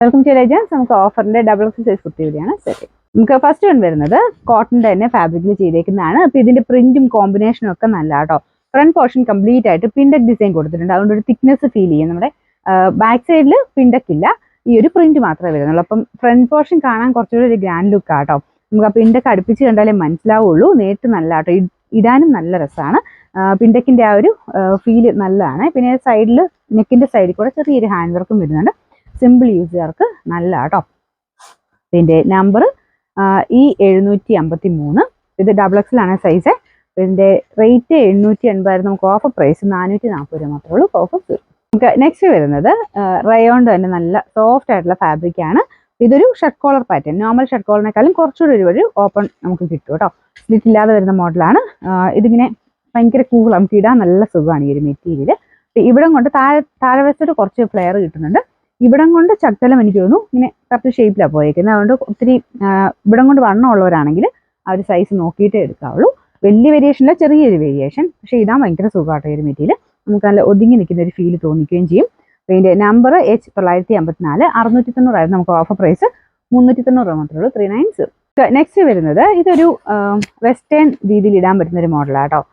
Welcome to Legends. നമുക്ക് ഓഫറിന്റെ double X size kurti കൂടിയാണ് സെറ്റ്. നമുക്ക് ഫസ്റ്റ് വൺ വരുന്നത് കോട്ടന്റെ തന്നെ ഫാബ്രിക്കിൽ ചെയ്തേക്കുന്നതാണ്. അപ്പൊ ഇതിന്റെ പ്രിന്റും കോമ്പിനേഷനും ഒക്കെ നല്ല കേട്ടോ. ഫ്രണ്ട് പോർഷൻ കംപ്ലീറ്റ് ആയിട്ട് പിൻഡക് ഡിസൈൻ കൊടുത്തിട്ടുണ്ട്. അതുകൊണ്ട് ഒരു തിക്നെസ് ഫീൽ ചെയ്യും. നമ്മുടെ ബാക്ക് സൈഡിൽ പിൻഡക് ഇല്ല, ഈ ഒരു പ്രിന്റ് മാത്രമേ വരുന്നുള്ളൂ. അപ്പം ഫ്രണ്ട് പോർഷൻ കാണാൻ കുറച്ചുകൂടി ഒരു ഗ്രാൻഡ് ലുക്ക് ആട്ടോ. നമുക്ക് ആ പിൻഡക് അടുപ്പിച്ച് കണ്ടാലേ മനസ്സിലാവുള്ളൂ. നേരിട്ട് നല്ല കേട്ടോ, ഇടാനും നല്ല രസമാണ്. പിൻഡക്കിന്റെ ആ ഒരു ഫീല് നല്ലതാണ്. പിന്നെ സൈഡിൽ നെക്കിന്റെ സൈഡിൽ കൂടെ ചെറിയൊരു ഹാൻഡ് വർക്കും വരുന്നുണ്ട്. സിമ്പിൾ യൂസുകാർക്ക് നല്ല കേട്ടോ. ഇതിന്റെ നമ്പർ E753. ഇത് ഡബിൾ എക്സിലാണ് സൈസ്. ഇതിന്റെ റേറ്റ് 780 നമുക്ക് ഓഫർ പ്രൈസ് 440 രൂപ മാത്രമേ ഉള്ളൂ. ഓഫർ നമുക്ക് നെക്സ്റ്റ് വരുന്നത് റയോണ്ട് തന്നെ നല്ല സോഫ്റ്റ് ആയിട്ടുള്ള ഫാബ്രിക് ആണ്. ഇതൊരു shirt collar pattern, normal shirt കോളറിനേക്കാളും കുറച്ചുകൂടി ഒരു ഓപ്പൺ നമുക്ക് കിട്ടും കേട്ടോ. സ്ലിറ്റ് ഇല്ലാതെ വരുന്ന മോഡലാണ്. ഇതിങ്ങനെ ഭയങ്കര കൂൾ, നമുക്ക് ഇടാൻ നല്ല സുഖമാണ് ഈ ഒരു മെറ്റീരിയൽ. ഇവിടം കൊണ്ട് താഴെ വെച്ചിട്ട് കുറച്ച് ഫ്ലെയർ കിട്ടുന്നുണ്ട്. ഇവിടം കൊണ്ട് ചക്കലം എനിക്ക് തോന്നുന്നു ഇങ്ങനെ കറക്റ്റ് ഷേപ്പിലാണ് പോയേക്കുന്നത്. അതുകൊണ്ട് ഒത്തിരി ഇവിടം കൊണ്ട് വണ്ണമുള്ളവരാണെങ്കിൽ ആ ഒരു സൈസ് നോക്കിയിട്ടേ എടുക്കാവുള്ളൂ. വലിയ വേരിയേഷനില്ല, ചെറിയൊരു വേരിയേഷൻ. പക്ഷേ ഇടാൻ ഭയങ്കര സുഖമാട്ടോ ഈ ഒരു മെറ്റീരിയൽ. നമുക്ക് നല്ല ഒതുങ്ങി നിൽക്കുന്ന ഒരു ഫീൽ തോന്നിക്കുകയും ചെയ്യും. ഇതിൻ്റെ നമ്പർ H954. 690 നമുക്ക് ഓഫർ പ്രൈസ് 390 രൂപ മാത്രമേ ഉള്ളൂ. 390. നെക്സ്റ്റ് വരുന്നത് ഇതൊരു വെസ്റ്റേൺ രീതിയിൽ ഇടാൻ പറ്റുന്ന ഒരു മോഡലാണ് കേട്ടോ.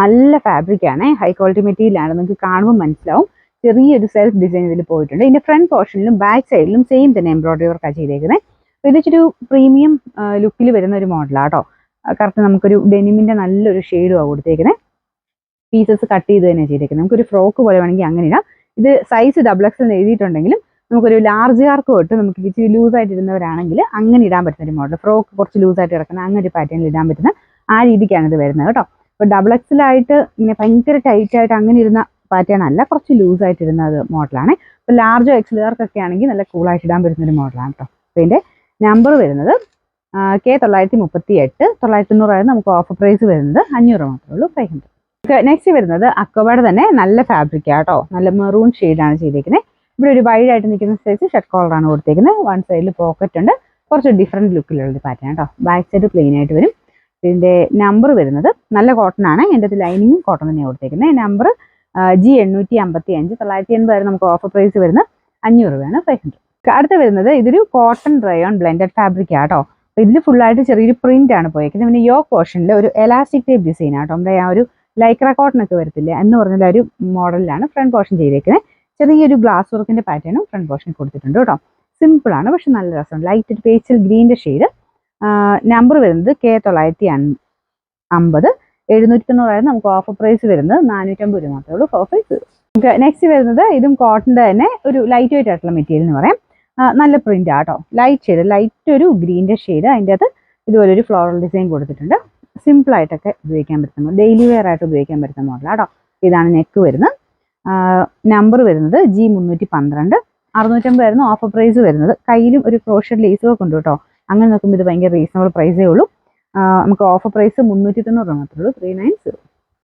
നല്ല ഫാബ്രിക്കാണ്, ഹൈ ക്വാളിറ്റി മെറ്റീരിയലാണ്. നിങ്ങൾക്ക് കാണുമ്പോൾ മനസ്സിലാവും. ചെറിയൊരു സെൽഫ് ഡിസൈൻ ഇതിൽ പോയിട്ടുണ്ട്. ഇതിന്റെ ഫ്രണ്ട് പോർഷനിലും ബാക്ക് സൈഡിലും സെയിം തന്നെ എംബ്രോയിഡറി വർക്കാണ് ചെയ്തേക്കുന്നത്. അപ്പോൾ ഇതിച്ചൊരു പ്രീമിയം ലുക്കിൽ വരുന്ന ഒരു മോഡലാണ് കേട്ടോ. കറക്റ്റ് നമുക്കൊരു ഡെനിമിന്റെ നല്ലൊരു ഷെയ്ഡുമാണ് കൊടുത്തേക്കുന്നത്. പീസസ് കട്ട് ചെയ്ത് തന്നെ ചെയ്തേക്കുന്നത്. നമുക്കൊരു ഫ്രോക്ക് പോലെ വേണമെങ്കിൽ അങ്ങനെ ഇടാം. ഇത് സൈസ് ഡബിൾ എക്സ് എഴുതിയിട്ടുണ്ടെങ്കിലും നമുക്കൊരു ലാർജുകാർക്ക് തൊട്ട് നമുക്ക് ഇച്ചിരി ലൂസായിട്ട് ഇടുന്നവരാണെങ്കിൽ അങ്ങനെ ഇടാൻ പറ്റുന്ന ഒരു മോഡൽ. ഫ്രോക്ക് കുറച്ച് ലൂസായിട്ട് കിടക്കുന്ന അങ്ങനെ ഒരു പാറ്റേണിൽ ഇടാൻ പറ്റുന്ന ആ രീതിക്കാണ് ഇത് വരുന്നത് കേട്ടോ. അപ്പോൾ ഡബിൾ എക്സിലായിട്ട് ഇങ്ങനെ ഭയങ്കര ടൈറ്റായിട്ട് അങ്ങനെ ഇരുന്ന പാറ്റേൺ അല്ല, കുറച്ച് ലൂസായിട്ട് ഇടുന്നത് മോഡലാണ്. ഇപ്പോൾ ലാർജോ എക്സിലുകാർക്കൊക്കെ ആണെങ്കിൽ നല്ല കൂളായിട്ട് ഇടാൻ പറ്റുന്നൊരു മോഡലാണ് കേട്ടോ. അപ്പോൾ ഇതിൻ്റെ നമ്പർ വരുന്നത് K938. 990 നമുക്ക് ഓഫർ പ്രൈസ് വരുന്നത് 500 മാത്രമേ ഉള്ളൂ. 500. നെക്സ്റ്റ് വരുന്നത് അക്വബയുടെ തന്നെ നല്ല ഫാബ്രിക്കാണ് കേട്ടോ. നല്ല മെറൂൺ ഷെയ്ഡാണ് ചെയ്തേക്കുന്നത്. ഇവിടെ ഒരു വൈഡ് ആയിട്ട് നിൽക്കുന്ന സൈസ് ഷർട്ട് കോളറാണ് കൊടുത്തേക്കുന്നത്. വൺ സൈഡിൽ പോക്കറ്റ് ഉണ്ട്. കുറച്ച് ഡിഫറെൻറ്റ് ലുക്കിലുള്ള പാറ്റേൺ കേട്ടോ. ബാക്ക് സൈഡ് പ്ലെയിൻ ആയിട്ട് വരും. ഇതിൻ്റെ നമ്പർ വരുന്നത് നല്ല കോട്ടൺ ആണ്. എൻ്റെ അത് ലൈനിങ്ങും കോട്ടൺ തന്നെയാണ് കൊടുത്തേക്കുന്നത്. Number G855. 980 നമുക്ക് ഓഫർ പ്രൈസ് വരുന്നത് 500 രൂപയാണ്. 500. അടുത്ത വരുന്നത് ഇതൊരു കോട്ടൺ റയോൺ ബ്ലെൻഡഡ് ഫാബ്രിക് ആട്ടോ. അപ്പോൾ ഇതിൽ ഫുള്ളായിട്ട് ചെറിയൊരു പ്രിന്റ് ആണ് പോയേക്കുന്നത്. പിന്നെ യോക്ക് പോർഷനിൽ ഒരു എലാസ്റ്റിക് ടൈപ്പ് ഡിസൈൻ ആട്ടോ. നമ്മുടെ ആ ഒരു ലൈക്ര കോട്ടൺ ഒക്കെ വരത്തില്ലേ എന്ന് പറഞ്ഞ ഒരു മോഡലിലാണ് ഫ്രണ്ട് പോർഷൻ ചെയ്തേക്കുന്നത്. ചെറിയൊരു ഗ്ലാസ് വർക്കിന്റെ പാറ്റേണും ഫ്രണ്ട് പോർഷനിൽ കൊടുത്തിട്ടുണ്ട് കേട്ടോ. സിമ്പിൾ ആണ്, പക്ഷെ നല്ല രസമാണ്. ലൈറ്റ് പേസ്റ്റൽ ഗ്രീൻ്റെ ഷെയ്ഡ്. നമ്പർ വരുന്നത് K950. 790 നമുക്ക് ഓഫർ പ്രൈസ് വരുന്നത് 450 രൂപ മാത്രമേ ഉള്ളൂ. ഓഫർ. നെക്സ്റ്റ് വരുന്നത് ഇതും കോട്ടൻ്റെ തന്നെ ഒരു ലൈറ്റ് വെയിറ്റ് ആയിട്ടുള്ള മെറ്റീരിയൽ എന്ന് പറയാം. നല്ല പ്രിന്റ് ആട്ടോ. ലൈറ്റ് ഷെയ്ഡ്, ലൈറ്റ് ഒരു ഗ്രീൻ്റെ ഷെയ്ഡ്. അതിൻ്റെ അകത്ത് ഇതുപോലെ ഒരു ഫ്ലോറൽ ഡിസൈൻ കൊടുത്തിട്ടുണ്ട്. സിമ്പിൾ ആയിട്ടൊക്കെ ഉപയോഗിക്കാൻ പറ്റുന്ന, ഡെയിലി വെയർ ആയിട്ട് ഉപയോഗിക്കാൻ പറ്റുന്ന മോഡലാട്ടോ. ഇതാണ് നെക്ക് വരുന്നത്. നമ്പർ വരുന്നത് G312. 650 ഓഫർ പ്രൈസ് വരുന്നത്. കയ്യിലും ഒരു ക്രോഷഡ് ലേസ് ഒക്കെ ഉണ്ട് കേട്ടോ. അങ്ങനെ നോക്കുമ്പോൾ ഇത് ഭയങ്കര റീസണബിൾ പ്രൈസേ ഉള്ളൂ. നമുക്ക് ഓഫർ പ്രൈസ് 390 രൂപ മാത്രമേ ഉള്ളൂ. 390.